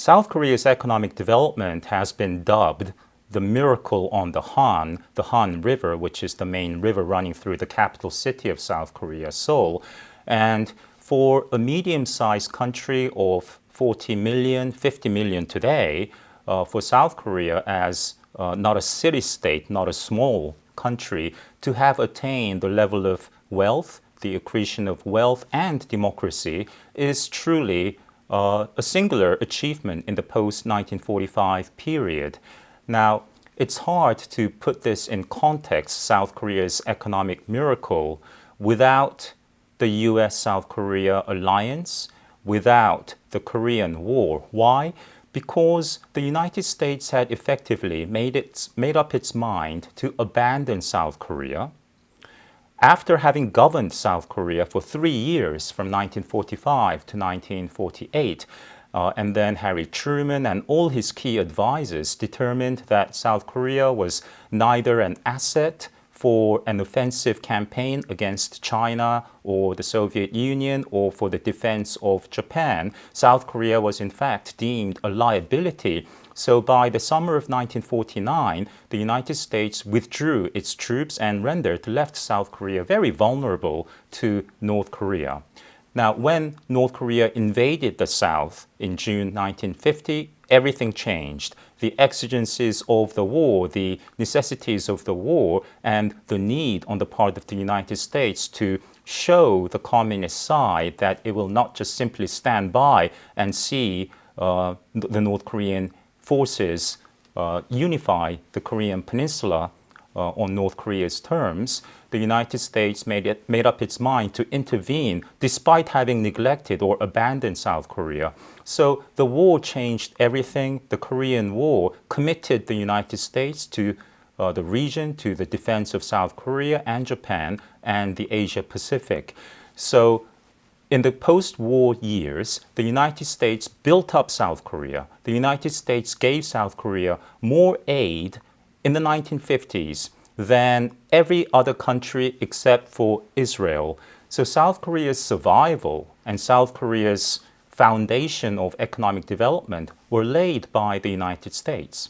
South Korea's economic development has been dubbed the miracle on the Han River, which is the main river running through the capital city of South Korea, Seoul. And for a medium-sized country of 40 million, 50 million today, for South Korea as not a city-state, not a small country, to have attained the level of wealth, the accretion of wealth and democracy is truly a singular achievement in the post-1945 period. Now, it's hard to put this in context, South Korea's economic miracle, without the US-South Korea alliance, without the Korean War. Why? Because the United States had effectively made up its mind to abandon South Korea. After having governed South Korea for 3 years, from 1945 to 1948, and then Harry Truman and all his key advisors determined that South Korea was neither an asset for an offensive campaign against China or the Soviet Union or for the defense of Japan. South Korea was in fact deemed a liability. So by the summer of 1949, the United States withdrew its troops and left South Korea very vulnerable to North Korea. Now, when North Korea invaded the South in June 1950, everything changed. The exigencies of the war, the necessities of the war, and the need on the part of the United States to show the communist side that it will not just simply stand by and see the North Korean forces unify the Korean peninsula on North Korea's terms, the United States made up its mind to intervene despite having neglected or abandoned South Korea. So the war changed everything. The Korean War committed the United States to the region, to the defense of South Korea and Japan and the Asia Pacific. So in the post-war years, the United States built up South Korea. The United States gave South Korea more aid in the 1950s than every other country except for Israel. So South Korea's survival and South Korea's foundation of economic development were laid by the United States.